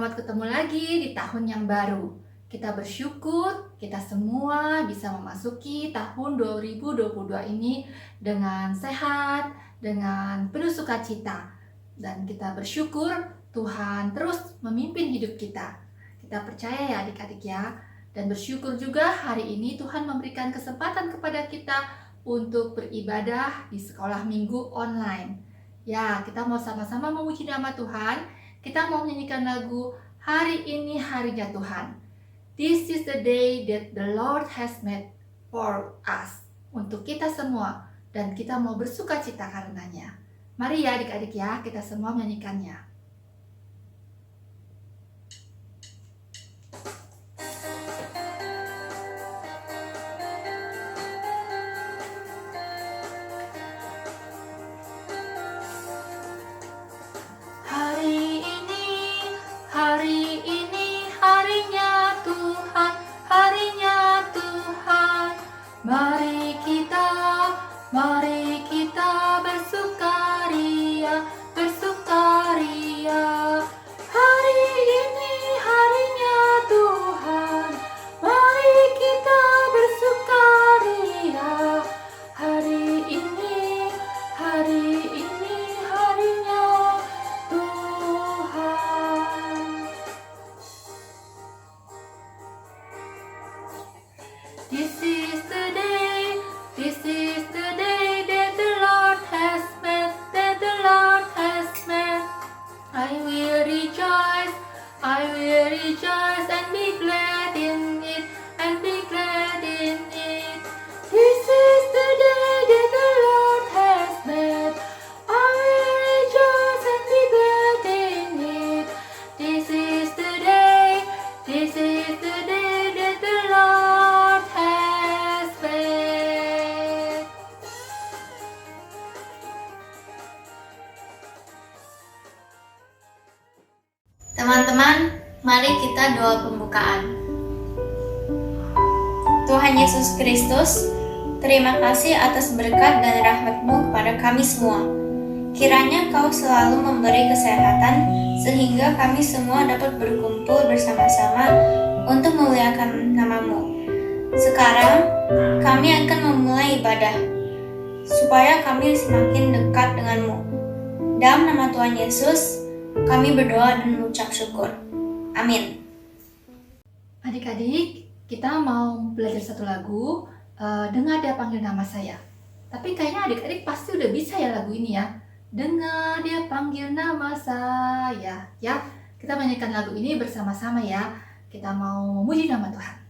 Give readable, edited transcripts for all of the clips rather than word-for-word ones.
Selamat ketemu lagi di tahun yang baru. Kita bersyukur kita semua bisa memasuki tahun 2022 ini dengan sehat, dengan penuh sukacita. Dan kita bersyukur Tuhan terus memimpin hidup kita. Kita percaya ya adik-adik ya. Dan bersyukur juga hari ini Tuhan memberikan kesempatan kepada kita untuk beribadah di sekolah minggu online. Ya, kita mau sama-sama memuji nama Tuhan. Kita mau menyanyikan lagu Hari Ini Harinya Tuhan. This is the day that the Lord has made for us. Untuk kita semua. Dan kita mau bersuka cita karenanya. Mari ya adik-adik ya, kita semua menyanyikannya. Hari ini harinya Tuhan, harinya Tuhan. Mari kita bersukaria, bersukaria. Hari ini harinya Tuhan, mari kita bersukaria. Hari ini harinya Tuhan. This is the day that the Lord has made, that the Lord has made. I will rejoice and be glad in it, and be glad in it. This is the day that the Lord has made. I will rejoice and be glad in it. This is the day that the Lord has made. Teman-teman, mari kita doa pembukaan. Tuhan Yesus Kristus, terima kasih atas berkat dan rahmat-Mu kepada kami semua. Kiranya Kau selalu memberi kesehatan sehingga kami semua dapat berkumpul bersama-sama untuk memuliakan nama-Mu. Sekarang, kami akan memulai ibadah, supaya kami semakin dekat dengan-Mu. Dalam nama Tuhan Yesus, kami berdoa dan mengucap syukur. Amin. Adik-adik, kita mau belajar satu lagu, Dengar Dia Panggil Nama Saya. Tapi kayaknya adik-adik pasti udah bisa ya lagu ini ya. Dengar Dia Panggil Nama Saya. Ya, kita menyanyikan lagu ini bersama-sama ya. Kita mau memuji nama Tuhan.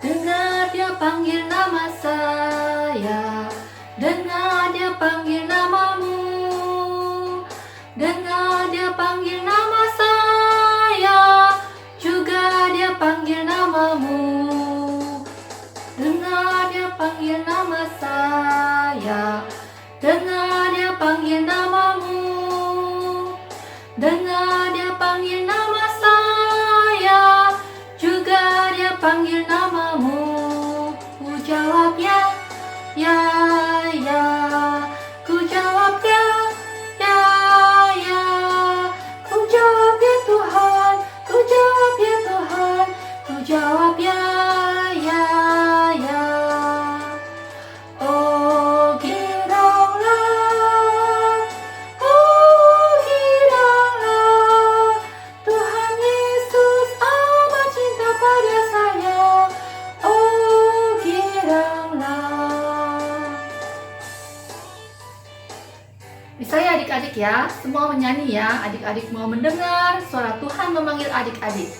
Dengar Dia panggil nama saya, dengar Dia panggil namamu, dengar Dia panggil nama saya, juga Dia panggil namamu. Dengar Dia panggil nama saya, dengar Dia panggil namamu, dengar Dia panggil nama saya, juga Dia panggil namamu. Ku jawab ya, ya, ya. Ku jawab ya, ya, ya. Ku jawab ya Tuhan, ku jawab ya Tuhan, ku jawab ya, ya, ya. Oh giranglah, Tuhan Yesus amat cinta pada saya. Oh giranglah. Bisa ya adik-adik ya, semua menyanyi ya. Adik-adik mau mendengar suara Tuhan memanggil adik-adik.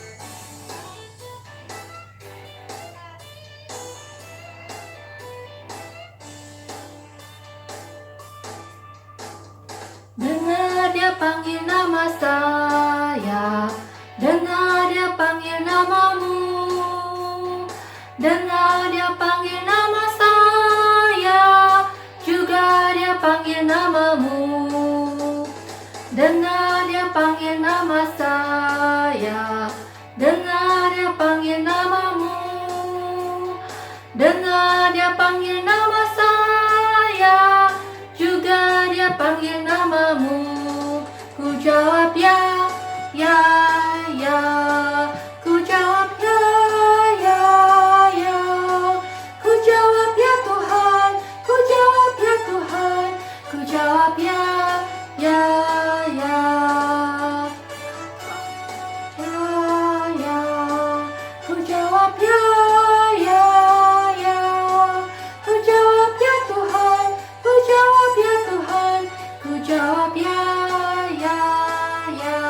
Dengar Dia panggil nama saya, dengar Dia panggil namamu, dengar Dia panggil nama saya, juga Dia panggil namamu. Dengar Dia panggil nama saya, dengar Dia panggil Dia panggil nama saya, juga Dia panggil namamu. Ku jawab ya, ya, ya. Ku jawab ya, ya, ya. Ku jawab ya Tuhan, ku jawab ya Tuhan. Ku jawab ya, ya, ya. Ya, ya. Ku jawab ya, ya, ya. Ku jawab ya Tuhan, ku jawab ya Tuhan. Ku jawab ya, ya, ya.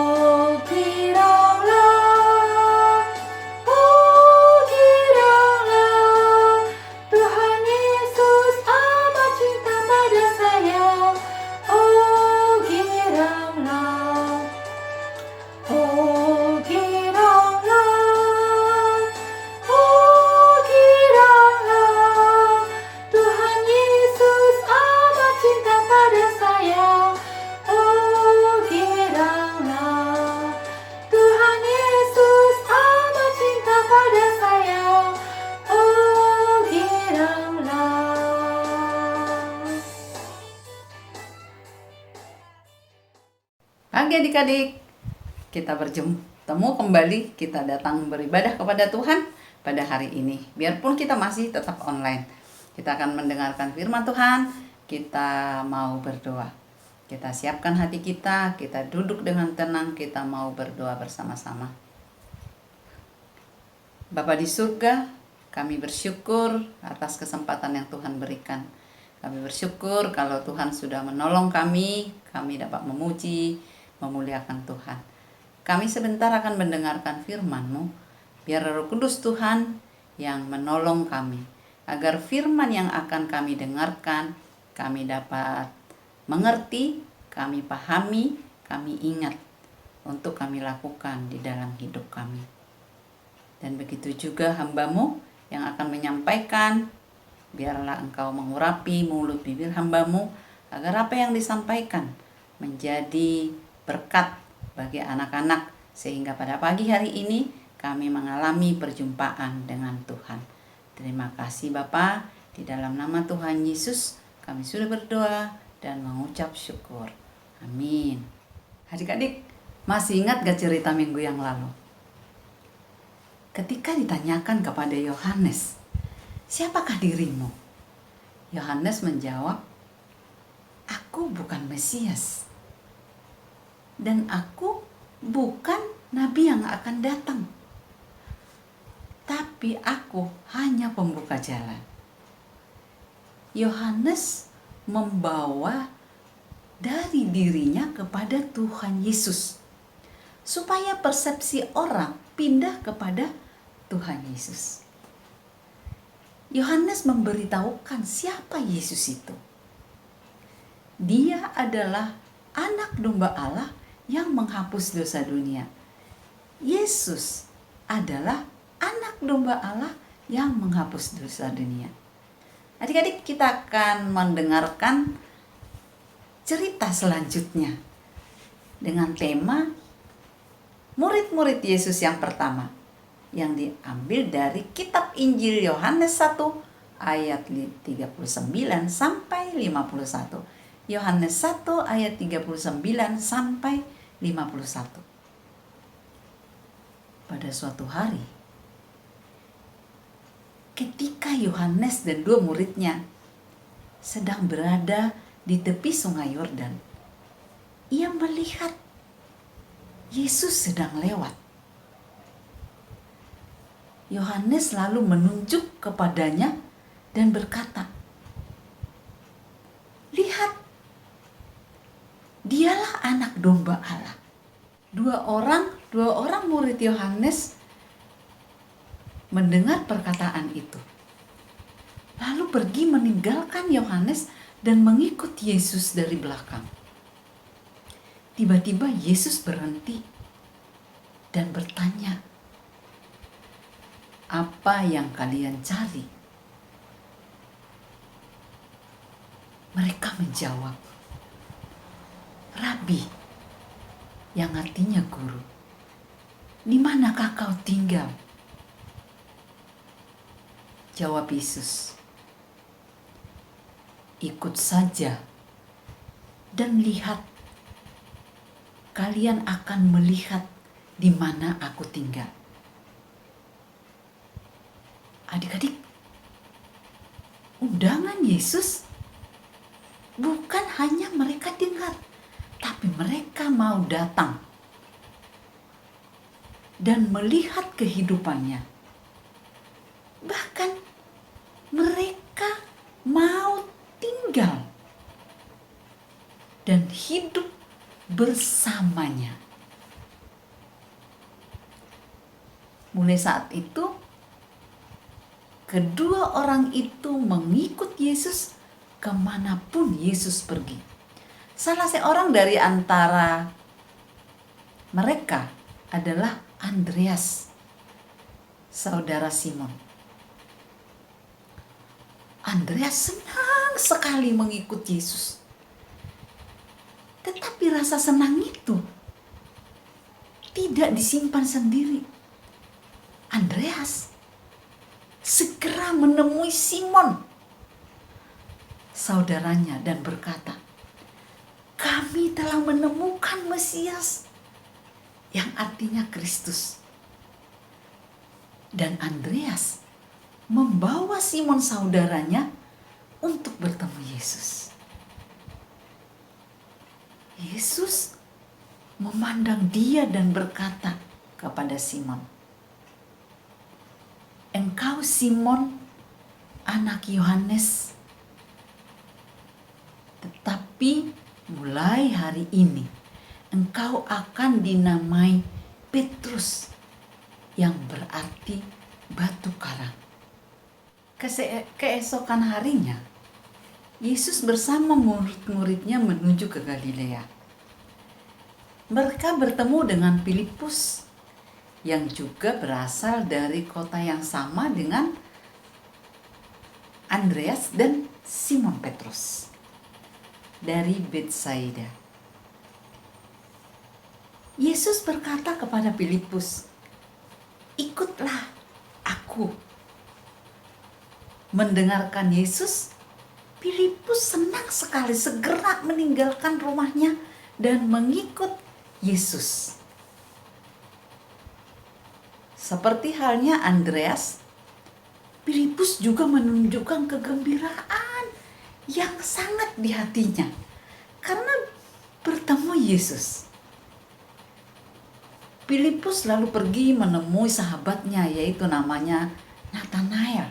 Oh giranglah, Tuhan Yesus amat cinta pada saya. Oh giranglah, oh giranglah, Tuhan Yesus amat cinta pada saya. Oh giranglah, Tuhan Yesus amat cinta pada saya. Oh giranglah. Pagi adik-adik, kita bertemu kembali, kita datang beribadah kepada Tuhan pada hari ini. Biarpun kita masih tetap online, kita akan mendengarkan firman Tuhan, kita mau berdoa. Kita siapkan hati kita duduk dengan tenang, kita mau berdoa bersama-sama. Bapa di surga, kami bersyukur atas kesempatan yang Tuhan berikan. Kami bersyukur kalau Tuhan sudah menolong kami dapat memuji, memuliakan Tuhan. Kami sebentar akan mendengarkan firman-Mu, biar Roh Kudus Tuhan yang menolong kami, agar firman yang akan kami dengarkan, kami dapat mengerti, kami pahami, kami ingat, untuk kami lakukan di dalam hidup kami. Dan begitu juga hamba-Mu yang akan menyampaikan, biarlah Engkau mengurapi mulut bibir hamba-Mu, agar apa yang disampaikan menjadi berkat bagi anak-anak, sehingga pada pagi hari ini kami mengalami perjumpaan dengan Tuhan. Terima kasih Bapa, di dalam nama Tuhan Yesus kami sudah berdoa dan mengucap syukur. Amin. Adik-adik, masih ingat gak cerita minggu yang lalu? Ketika ditanyakan kepada Yohanes, siapakah dirimu? Yohanes menjawab, aku bukan Mesias. Dan aku bukan nabi yang akan datang. Tapi aku hanya pembuka jalan. Yohanes membawa dari dirinya kepada Tuhan Yesus, supaya persepsi orang pindah kepada Tuhan Yesus. Yohanes memberitahukan siapa Yesus itu. Dia adalah anak domba Allah yang menghapus dosa dunia. Yesus adalah anak domba Allah yang menghapus dosa dunia. Adik-adik, kita akan mendengarkan cerita selanjutnya dengan tema murid-murid Yesus yang pertama, yang diambil dari kitab Injil Yohanes 1 ayat 39 sampai 51. Yohanes 1 ayat 39 sampai 51. Pada suatu hari, ketika Yohanes dan dua muridnya sedang berada di tepi sungai Yordan, ia melihat Yesus sedang lewat. Yohanes lalu menunjuk kepadanya dan berkata, "Lihat, dialah anak domba Allah." Dua orang murid Yohanes mendengar perkataan itu, lalu pergi meninggalkan Yohanes dan mengikut Yesus dari belakang. Tiba-tiba Yesus berhenti dan bertanya, "Apa yang kalian cari?" Mereka menjawab, "Rabi," yang artinya guru, "di manakah kau tinggal?" Jawab Yesus, ikut saja dan lihat. Kalian akan melihat di mana aku tinggal. Adik-adik, undangan Yesus bukan hanya mereka dengar, tapi mereka mau datang dan melihat kehidupannya. Bahkan mereka mau tinggal dan hidup bersamanya. Mulai saat itu, kedua orang itu mengikut Yesus kemanapun Yesus pergi. Salah seorang dari antara mereka adalah Andreas, saudara Simon. Andreas senang sekali mengikut Yesus. Tetapi rasa senang itu tidak disimpan sendiri. Andreas segera menemui Simon, saudaranya, dan berkata, "Kami telah menemukan Mesias," yang artinya Kristus. Dan Andreas membawa Simon saudaranya untuk bertemu Yesus. Yesus memandang dia dan berkata kepada Simon, "Engkau Simon, anak Yohanes, tetapi mulai hari ini engkau akan dinamai Petrus, yang berarti batu karang." Keesokan harinya, Yesus bersama murid-muridnya menuju ke Galilea. Mereka bertemu dengan Filipus, yang juga berasal dari kota yang sama dengan Andreas dan Simon Petrus, dari Betsaida. Yesus berkata kepada Filipus, "Ikutlah aku." Mendengarkan Yesus, Filipus senang sekali, segera meninggalkan rumahnya dan mengikut Yesus. Seperti halnya Andreas, Filipus juga menunjukkan kegembiraan yang sangat di hatinya karena bertemu Yesus. Filipus lalu pergi menemui sahabatnya, yaitu namanya Nathanael.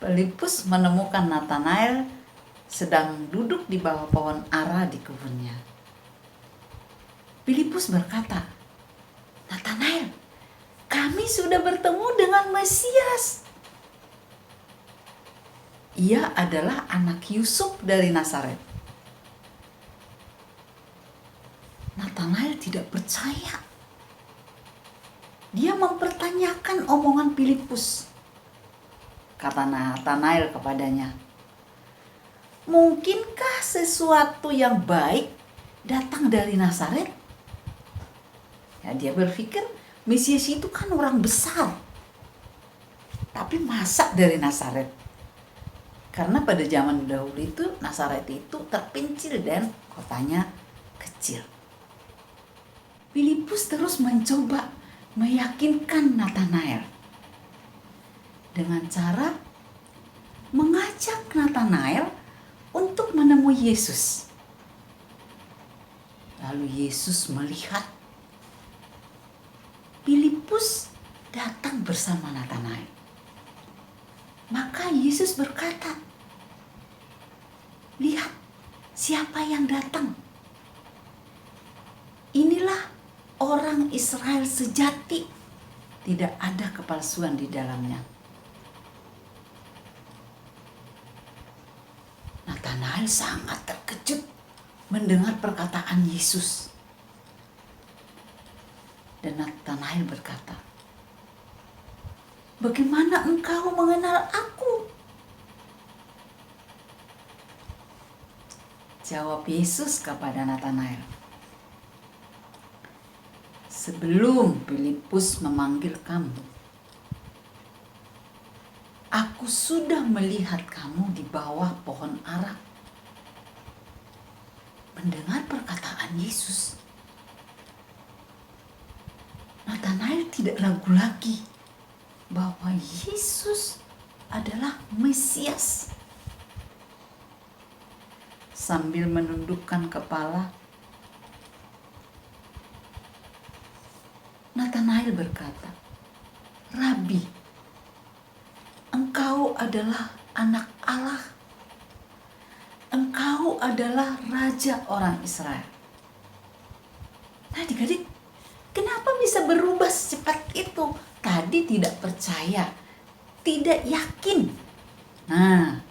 Filipus menemukan Nathanael sedang duduk di bawah pohon ara di kebunnya. Filipus berkata, "Nathanael, kami sudah bertemu dengan Mesias." Ia adalah anak Yusuf dari Nazaret. Nathanael tidak percaya. Dia mempertanyakan omongan Filipus. Kata Nathanael kepadanya, "Mungkinkah sesuatu yang baik datang dari Nazaret?" Ya, dia berpikir Mesias itu kan orang besar. Tapi masa dari Nazaret? Karena pada zaman dahulu itu Nazaret itu terpencil dan kotanya kecil. Filipus terus mencoba meyakinkan Nathanael dengan cara mengajak Nathanael untuk menemui Yesus. Lalu Yesus melihat Filipus datang bersama Nathanael. Maka Yesus berkata, "Lihat siapa yang datang. Inilah orang Israel sejati, tidak ada kepalsuan di dalamnya." Nathanael sangat terkejut mendengar perkataan Yesus. Dan Nathanael berkata, "Bagaimana engkau mengenal aku?" Jawab Yesus kepada Nathanael, "Sebelum Filipus memanggil kamu, Aku sudah melihat kamu di bawah pohon ara. Mendengar perkataan Yesus, Natanael tidak ragu lagi bahwa Yesus adalah Mesias. Sambil menundukkan kepala, Natanael berkata, "Rabi, Engkau adalah anak Allah. Engkau adalah Raja orang Israel." Nah, adik-adik, kenapa bisa berubah secepat itu? Tadi tidak percaya, tidak yakin. Nah,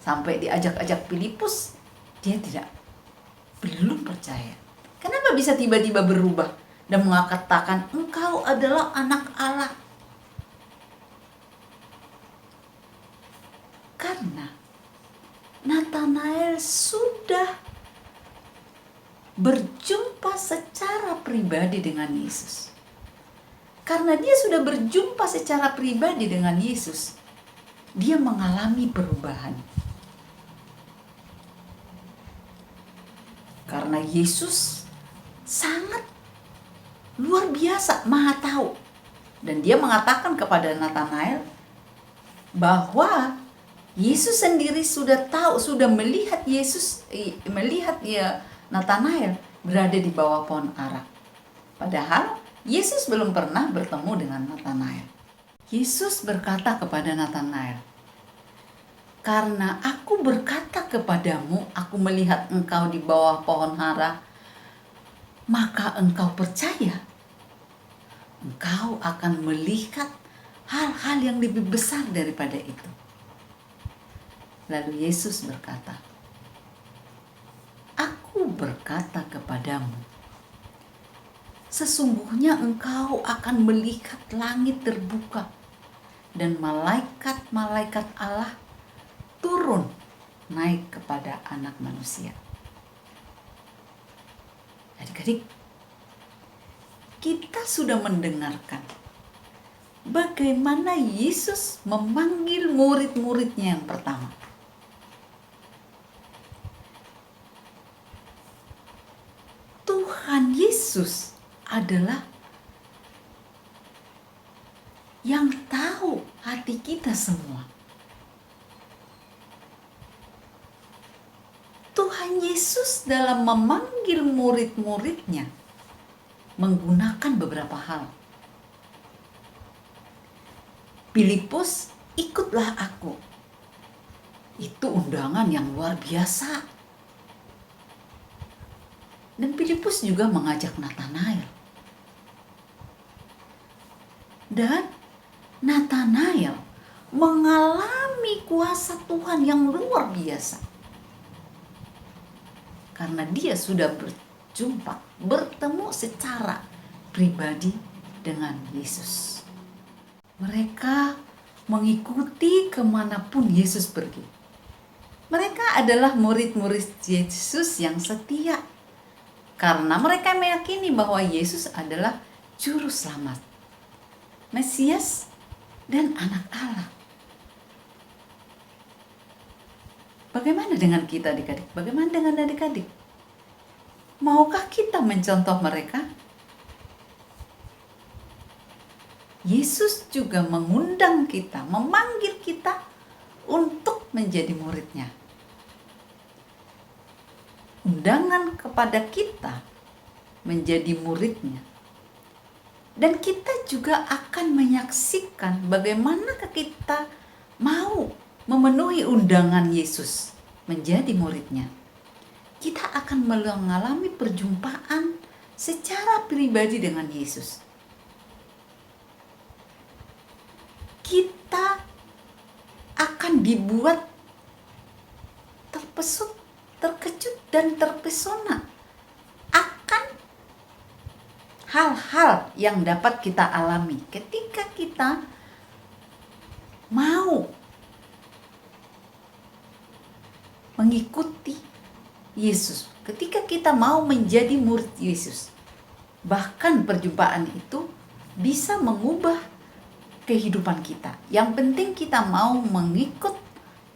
sampai diajak-ajak Filipus, dia belum percaya. Kenapa bisa tiba-tiba berubah dan mengatakan engkau adalah anak Allah? Karena Natanael sudah berjumpa secara pribadi dengan Yesus. Karena dia sudah berjumpa secara pribadi dengan Yesus, dia mengalami perubahan. Karena Yesus sangat luar biasa, maha tahu. Dan dia mengatakan kepada Natanael bahwa Yesus sendiri sudah tahu, sudah melihat Natanael berada di bawah pohon ara. Padahal Yesus belum pernah bertemu dengan Natanael. Yesus berkata kepada Natanael, "Karena aku berkata kepadamu, aku melihat engkau di bawah pohon ara, maka engkau percaya. Engkau akan melihat hal-hal yang lebih besar daripada itu." Lalu Yesus berkata, "Aku berkata kepadamu, sesungguhnya engkau akan melihat langit terbuka dan malaikat-malaikat Allah turun naik kepada Anak Manusia." Adik-adik, kita sudah mendengarkan bagaimana Yesus memanggil murid-muridnya yang pertama. Tuhan Yesus adalah yang tahu hati kita semua. Tuhan Yesus dalam memanggil murid-muridnya menggunakan beberapa hal. Filipus, ikutlah aku. Itu undangan yang luar biasa. Dan Filipus juga mengajak Natanael. Dan Natanael mengalami kuasa Tuhan yang luar biasa. Karena dia sudah bertemu secara pribadi dengan Yesus. Mereka mengikuti kemanapun Yesus pergi. Mereka adalah murid-murid Yesus yang setia. Karena mereka meyakini bahwa Yesus adalah Juru Selamat, Mesias, dan Anak Allah. Bagaimana dengan kita adik-adik? Bagaimana dengan adik-adik? Maukah kita mencontoh mereka? Yesus juga mengundang kita, memanggil kita untuk menjadi muridnya. Undangan kepada kita menjadi muridnya. Dan kita juga akan menyaksikan bagaimana kita mau memenuhi undangan Yesus menjadi muridnya. Kita akan mengalami perjumpaan secara pribadi dengan Yesus. Kita akan dibuat terkejut dan terpesona akan hal-hal yang dapat kita alami ketika kita mau mengikuti Yesus, ketika kita mau menjadi murid Yesus. Bahkan perjumpaan itu bisa mengubah kehidupan kita. Yang penting kita mau mengikut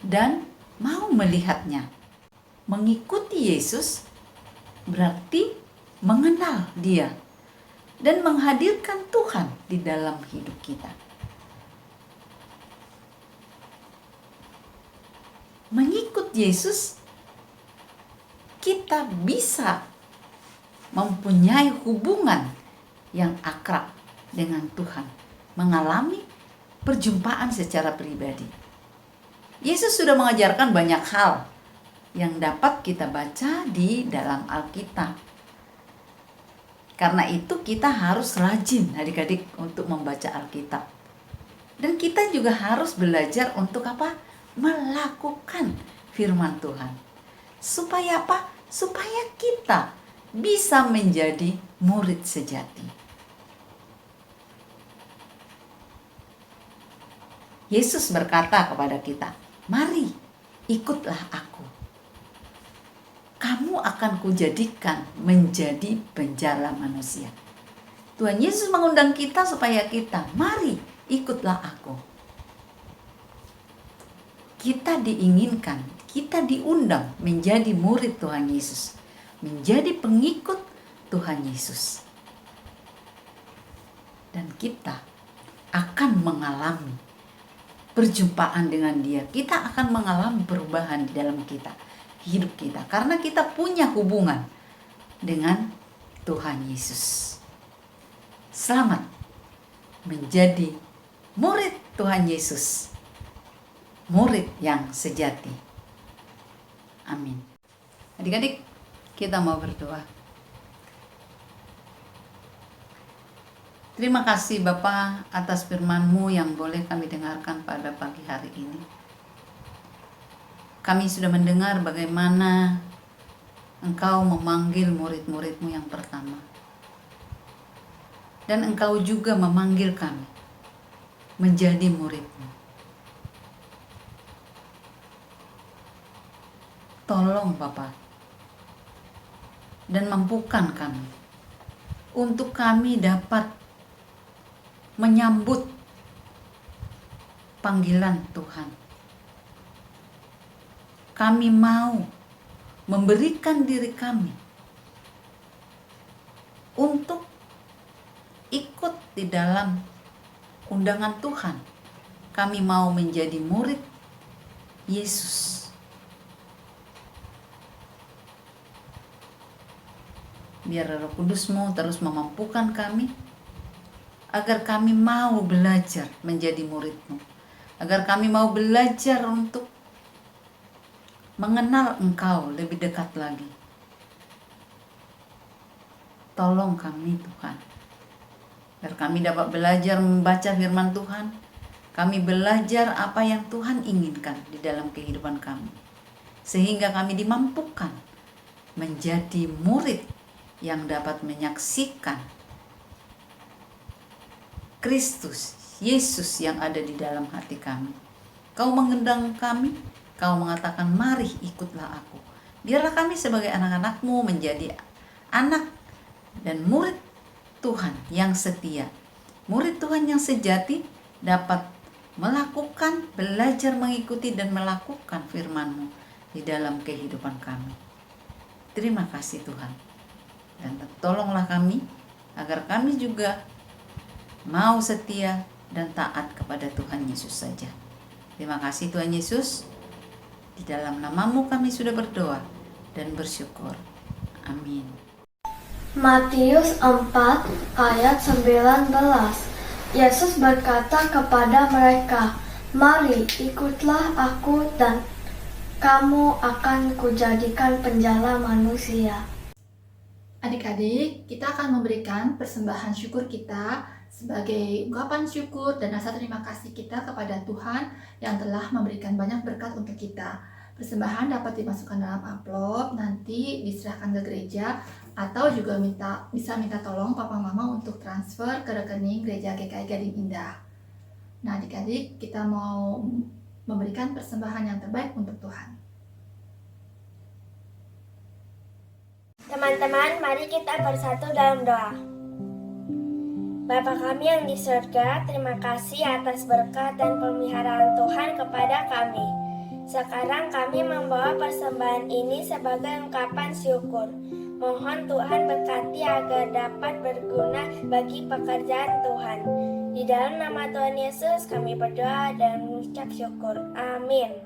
dan mau melihatnya. Mengikuti Yesus berarti mengenal Dia dan menghadirkan Tuhan di dalam hidup kita. Mengikut Yesus, kita bisa mempunyai hubungan yang akrab dengan Tuhan, mengalami perjumpaan secara pribadi. Yesus sudah mengajarkan banyak hal yang dapat kita baca di dalam Alkitab. Karena itu kita harus rajin adik-adik untuk membaca Alkitab. Dan kita juga harus belajar untuk apa? Melakukan firman Tuhan. Supaya apa? Supaya kita bisa menjadi murid sejati. Yesus berkata kepada kita, "Mari, ikutlah aku. Kamu akan kujadikan menjadi penjala manusia." Tuhan Yesus mengundang kita supaya kita, mari ikutlah aku. Kita diinginkan, kita diundang menjadi murid Tuhan Yesus, menjadi pengikut Tuhan Yesus. Dan kita akan mengalami perjumpaan dengan Dia. Kita akan mengalami perubahan di dalam hidup kita. Karena kita punya hubungan dengan Tuhan Yesus. Selamat menjadi murid Tuhan Yesus. Murid yang sejati. Amin. Adik-adik, kita mau berdoa. Terima kasih Bapa atas firman-Mu yang boleh kami dengarkan pada pagi hari ini. Kami sudah mendengar bagaimana Engkau memanggil murid-murid-Mu yang pertama. Dan Engkau juga memanggil kami menjadi murid-Mu. Tolong Bapa, dan mampukan kami untuk kami dapat menyambut panggilan Tuhan. Kami mau memberikan diri kami untuk ikut di dalam undangan Tuhan. Kami mau menjadi murid Yesus. Biar Roh Kudus-Mu terus memampukan kami, agar kami mau belajar menjadi murid-Mu. Agar kami mau belajar untuk mengenal Engkau lebih dekat lagi. Tolong kami Tuhan, agar kami dapat belajar membaca firman Tuhan. Kami belajar apa yang Tuhan inginkan di dalam kehidupan kami. Sehingga kami dimampukan menjadi murid yang dapat menyaksikan Kristus, Yesus yang ada di dalam hati kami. Kau mengundang kami, Kau mengatakan, mari ikutlah aku. Biarlah kami sebagai anak-anak-Mu menjadi anak dan murid Tuhan yang setia. Murid Tuhan yang sejati dapat melakukan, belajar mengikuti dan melakukan firman-Mu di dalam kehidupan kami. Terima kasih Tuhan. Dan tolonglah kami agar kami juga mau setia dan taat kepada Tuhan Yesus saja. Terima kasih Tuhan Yesus. Di dalam nama-Mu kami sudah berdoa dan bersyukur. Amin. Matius 4 ayat 19. Yesus berkata kepada mereka, "Mari ikutlah aku dan kamu akan kujadikan penjala manusia." Adik-adik, kita akan memberikan persembahan syukur kita sebagai ungkapan syukur dan rasa terima kasih kita kepada Tuhan yang telah memberikan banyak berkat untuk kita. Persembahan dapat dimasukkan dalam amplop, nanti diserahkan ke gereja, atau juga bisa minta tolong papa mama untuk transfer ke rekening gereja GKI Gading Indah. Nah adik-adik, kita mau memberikan persembahan yang terbaik untuk Tuhan. Teman-teman, mari kita bersatu dalam doa. Bapa kami yang di surga, terima kasih atas berkat dan pemeliharaan Tuhan kepada kami. Sekarang kami membawa persembahan ini sebagai ungkapan syukur. Mohon Tuhan berkati agar dapat berguna bagi pekerjaan Tuhan. Di dalam nama Tuhan Yesus kami berdoa dan mengucap syukur. Amin.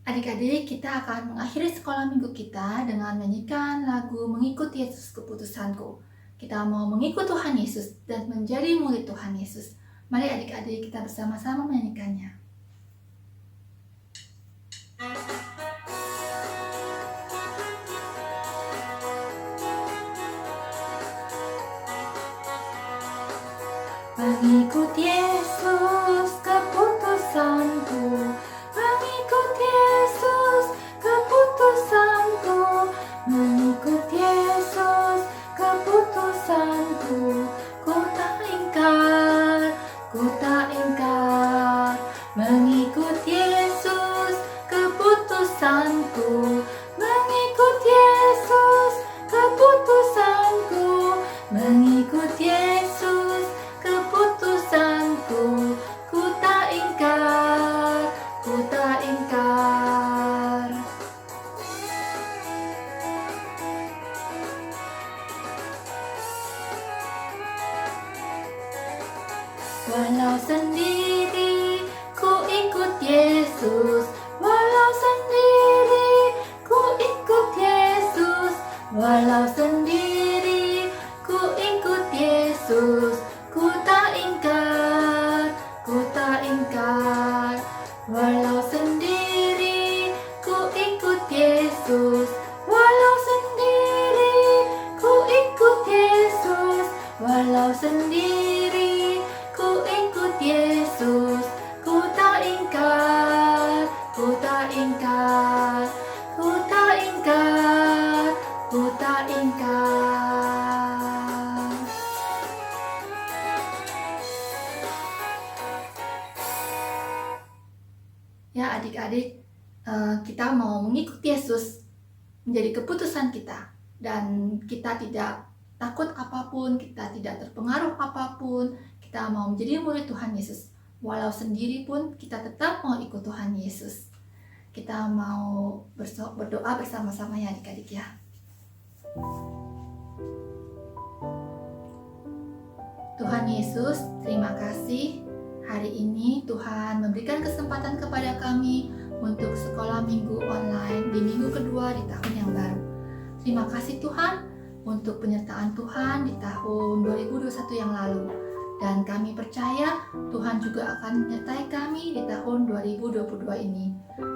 Adik-adik, kita akan mengakhiri sekolah minggu kita dengan menyanyikan lagu Mengikut Yesus Keputusanku. Kita mau mengikut Tuhan Yesus dan menjadi murid Tuhan Yesus. Mari adik-adik kita bersama-sama menyanyikannya. Mengikut Yesus keputusanku, mengikut Yesus keputusanku, mengikut Yesus keputusanku, ku tak ingkar, mengikut Yesus keputusanku, mengikut Yesus keputusanku, mengikut Yesus keputusanku, ku tak ingkar, Walau sendiri ku ikut Yesus, walau sendiri ku ikut Yesus, walau sendiri ku ikut Yesus, ku tak ingkar, walau sendiri ku ikut Yesus, walau sendiri ku ikut Yesus, walau sendiri ku ikut Yesus, ku tak ingkar, Ya adik-adik, kita mau mengikut Yesus menjadi keputusan kita, dan kita tidak takut apapun, kita tidak terpengaruh apapun, kita mau menjadi murid Tuhan Yesus. Walau sendiri pun kita tetap mau ikut Tuhan Yesus. Kita mau berdoa bersama-sama ya adik-adik ya. Tuhan Yesus, terima kasih. Hari ini Tuhan memberikan kesempatan kepada kami untuk sekolah minggu online di minggu kedua di tahun yang baru. Terima kasih Tuhan untuk penyertaan Tuhan di tahun 2021 yang lalu. Dan kami percaya Tuhan juga akan menyertai kami di tahun 2022 ini.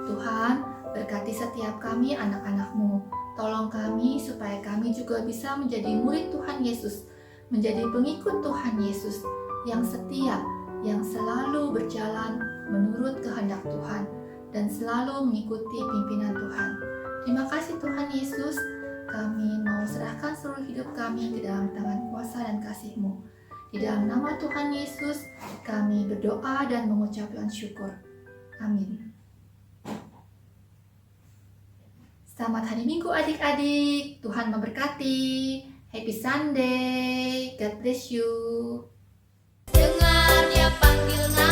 Tuhan, berkati setiap kami anak-anak-Mu. Tolong kami supaya kami juga bisa menjadi murid Tuhan Yesus, menjadi pengikut Tuhan Yesus yang setia, yang selalu berjalan menurut kehendak Tuhan dan selalu mengikuti pimpinan Tuhan. Terima kasih Tuhan Yesus, kami mau serahkan seluruh hidup kami ke dalam tangan kuasa dan kasih-Mu. Di dalam nama Tuhan Yesus, kami berdoa dan mengucapkan syukur. Amin. Selamat hari Minggu adik-adik, Tuhan memberkati. Happy Sunday, God bless you. Dengar dia panggil nama